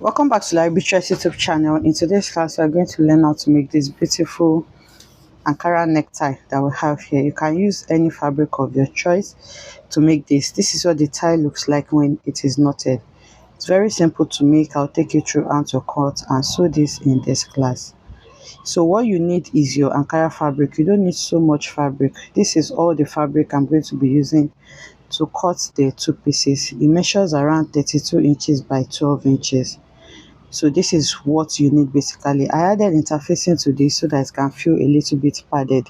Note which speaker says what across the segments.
Speaker 1: Welcome back to the Arbitress YouTube channel. In today's class, we are going to learn how to make this beautiful Ankara necktie that we have here. You can use any fabric of your choice to make this. This is what the tie looks like when it is knotted. It's very simple to make. I'll take you through how to cut and sew this in this class. So what you need is your Ankara fabric. You don't need so much fabric. This is all the fabric I'm going to be using to cut the two pieces. It measures around 32 inches by 12 inches. So this is what you need basically. I added interfacing to this so that it can feel a little bit padded,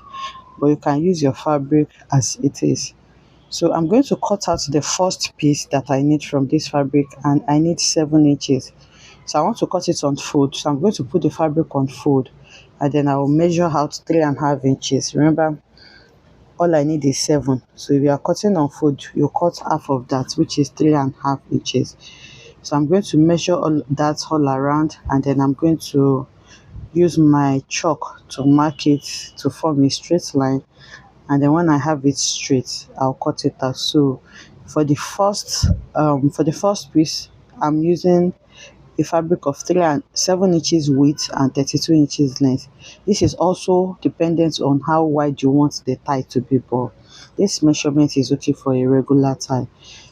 Speaker 1: but you can use your fabric as it is. So I'm going to cut out the first piece that I need from this fabric, and I need 7 inches. So I want to cut it on fold. So I'm going to put the fabric on fold, and then I will measure out 3.5 inches. Remember, all I need is 7. So if you are cutting on fold, you cut half of that, which is 3.5 inches. So I'm going to measure all that all around, and then I'm going to use my chalk to mark it to form a straight line, and then when I have it straight, I'll cut it out. So for the first piece, I'm using a fabric of 3 and 7 inches width and 32 inches length. This is also dependent on how wide you want the tie to be, but this measurement is okay for a regular tie.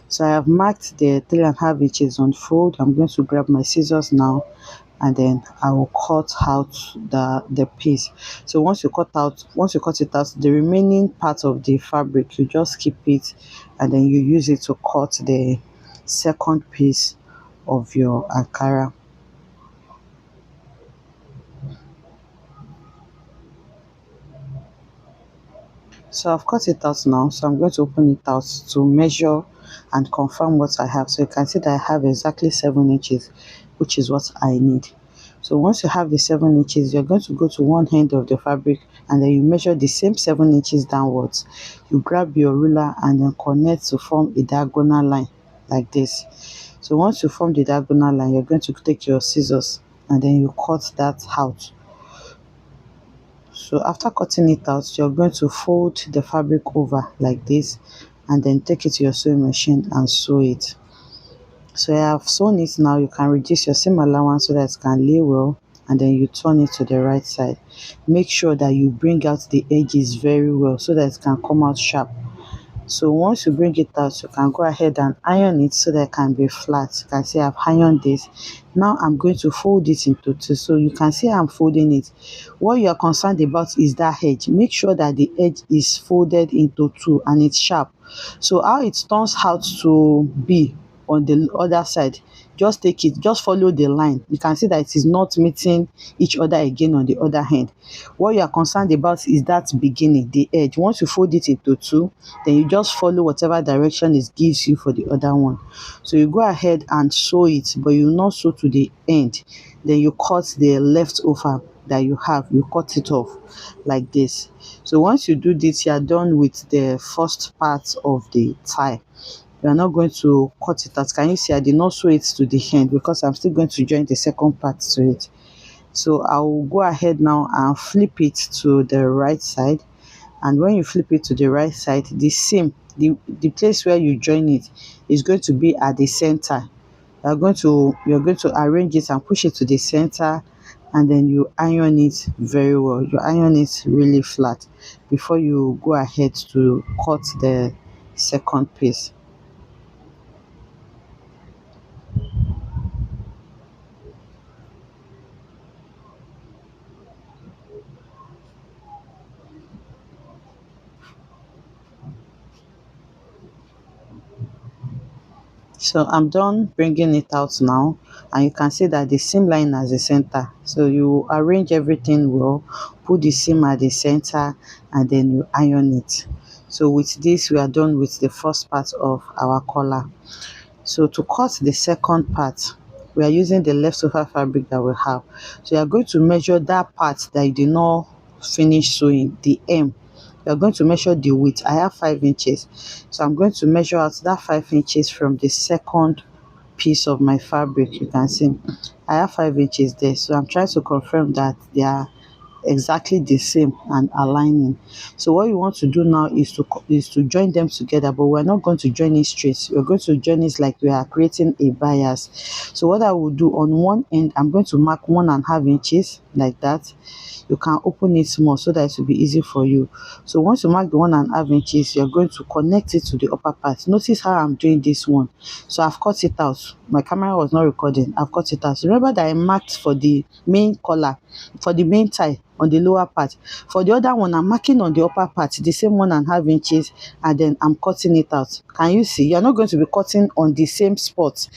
Speaker 1: So I have marked the 3.5 inches on fold. I'm going to grab my scissors now, and then I will cut out the piece. So once you cut it out, the remaining part of the fabric, you just keep it, and then you use it to cut the second piece of your Ankara. So I've cut it out now, so I'm going to open it out to measure and confirm what I have. So you can see that I have exactly 7 inches, which is what I need. So once you have the 7 inches, you're going to go to one end of the fabric, and then you measure the same 7 inches downwards. You grab your ruler and then connect to form a diagonal line like this. So once you form the diagonal line, you're going to take your scissors and then you cut that out. So after cutting it out, you're going to fold the fabric over like this, and then take it to your sewing machine and sew it. So I have sewn it now. You can reduce your seam allowance so that it can lay well, and then you turn it to the right side. Make sure that you bring out the edges very well so that it can come out sharp. So once you bring it out, you can go ahead and iron it so that it can be flat. You can see I've ironed this. Now I'm going to fold it into two. So you can see I'm folding it. What you are concerned about is that edge. Make sure that the edge is folded into two and it's sharp. So how it turns out to be on the other side, just follow the line. You can see that it is not meeting each other again on the other hand. What you are concerned about is that beginning, the edge. Once you fold it into two, then you just follow whatever direction it gives you for the other one. So you go ahead and sew it, but you will not sew to the end. Then you cut the leftover that you have, you cut it off like this. So once you do this, you are done with the first part of the tie. You are not going to cut it out. Can you see I did not sew it to the end because I'm still going to join the second part to it. So I will go ahead now and flip it to the right side. And when you flip it to the right side, the seam, the place where you join it is going to be at the center. You're going to arrange it and push it to the center, and then you iron it very well. You iron it really flat before you go ahead to cut the second piece. So I'm done bringing it out now, and you can see that the seam line has a center. So you arrange everything well, put the seam at the center, and then you iron it. So with this, we are done with the first part of our collar. So to cut the second part, we are using the leftover fabric that we have. So you are going to measure that part that you did not finish sewing, the hem. You are going to measure the width. I have 5 inches. So I'm going to measure out that 5 inches from the second piece of my fabric. You can see I have 5 inches there. So I'm trying to confirm that they are exactly the same and aligning. So what you want to do now is to join them together, but we're not going to join it straight. We're going to join it like we are creating a bias. So what I will do, on one end I'm going to mark 1.5 inches like that. You can open it small so that it will be easy for you. So once you mark the 1.5 inches, you're going to connect it to the upper part. Notice how I'm doing this one. So I've cut it out. My camera was not recording. I've cut it out. Remember that I marked for the main collar, for the main tie on the lower part. For the other one, I'm marking on the upper part the same 1.5 inches, and then I'm cutting it out. Can you see? You're not going to be cutting on the same spot.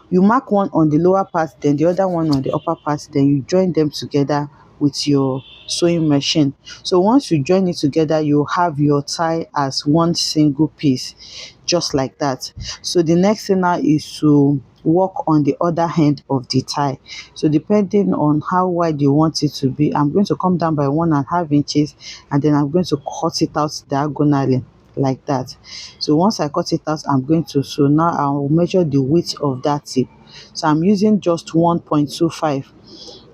Speaker 1: You mark one on the lower part, then the other one on the upper part, then you join them together with your sewing machine. So once you join it together, you have your tie as one single piece, just like that. So the next thing now is to work on the other end of the tie. So depending on how wide you want it to be, I'm going to come down by 1.5 inches, and then I'm going to cut it out diagonally like that. So once I cut it out, I'm going to sew. Now I'll measure the width of that tip. So I'm using just 1.25.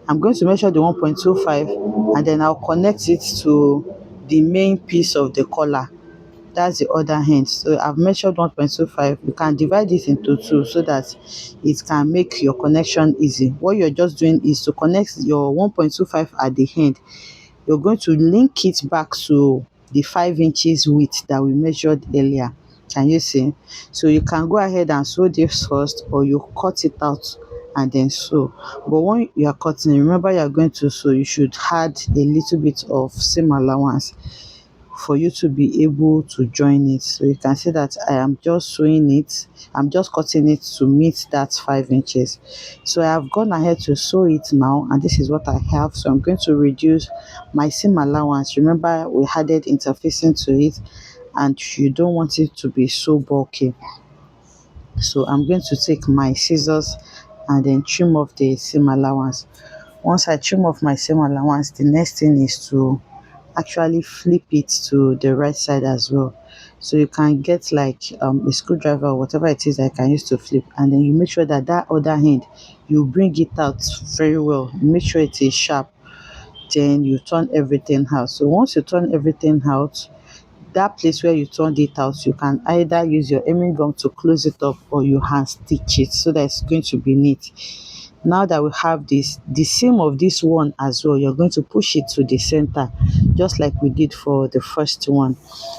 Speaker 1: I'm going to measure the 1.25, and then I'll connect it to the main piece of the collar. That's the other end. So I've measured 1.25. You can divide it into two so that it can make your connection easy. What you're just doing is to connect your 1.25 at the end. You're going to link it back to the 5 inches width that we measured earlier. Can you see? So you can go ahead and sew this first, or you cut it out and then sew. But when you are cutting, remember you are going to sew, you should add a little bit of seam allowance for you to be able to join it. So you can see that I am just sewing it. I'm just cutting it to meet that 5 inches. So I have gone ahead to sew it now, and this is what I have. So I'm going to reduce my seam allowance. Remember, we added interfacing to it, and you don't want it to be so bulky. So I'm going to take my scissors and then trim off the seam allowance. Once I trim off my seam allowance, the next thing is to actually flip it to the right side as well. So you can get like a screwdriver or whatever it is that I can use to flip, and then you make sure that that other hand, you bring it out very well. Make sure it is sharp. Then you turn everything out. So once you turn everything out, that place where you turned it out, you can either use your hemming gum to close it up, or you hand stitch it so that it's going to be neat. Now that we have this, the seam of this one as well, you're going to push it to the center, just like we did for the first one.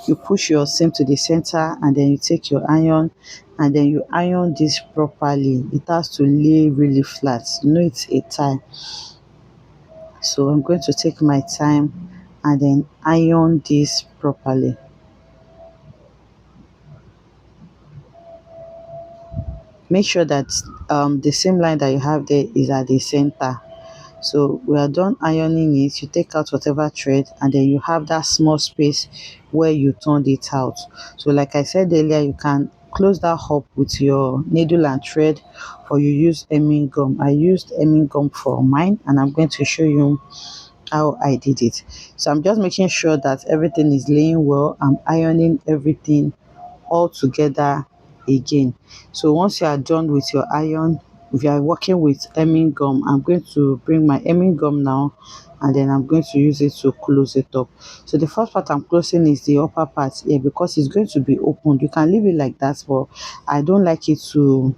Speaker 1: You push your seam to the center, and then you take your iron, and then you iron this properly. It has to lay really flat. You know it's a tie. So I'm going to take my time and then iron this properly. Make sure that the same line that you have there is at the center. So we are done ironing it. You take out whatever thread, and then you have that small space where you turned it out. So like I said earlier, you can close that up with your needle and thread, or you use hemming gum. I used hemming gum for mine, and I'm going to show you how I did it. So I'm just making sure that everything is laying well. I'm ironing everything all together again. So once you are done with your iron, if you are working with hemming gum, I'm going to bring my hemming gum now, and then I'm going to use it to close it up. So the first part I'm closing is the upper part here, because it's going to be opened. You can leave it like that, but I don't like it to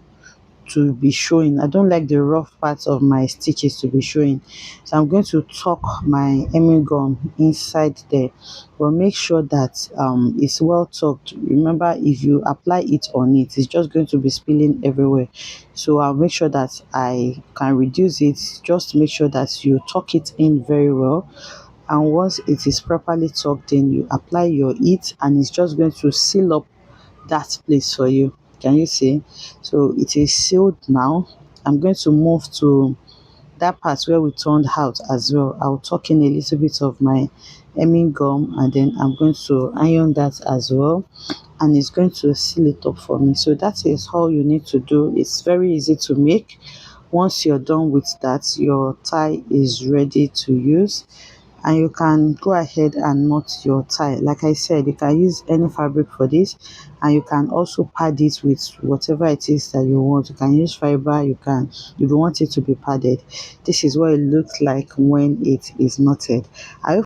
Speaker 1: be showing. I don't like the rough parts of my stitches to be showing. So I'm going to tuck my hemming gum inside there, but make sure that it's well tucked. Remember, if you apply it on it, it's just going to be spilling everywhere. So I'll make sure that I can reduce it. Just make sure that you tuck it in very well, and once it is properly tucked in, you apply your heat, and it's just going to seal up that place for you. Can you see? So it is sealed now. I'm going to move to that part where we turned out as well. I'll tuck in a little bit of my hemming gum, and then I'm going to iron that as well, and it's going to seal it up for me. So that is all you need to do. It's very easy to make. Once you're done with that, your tie is ready to use, and you can go ahead and knot your tie. Like I said, you can use any fabric for this, and you can also pad it with whatever it is that you want. You can use fiber, you can, if you want it to be padded. This is what it looks like when it is knotted. I hope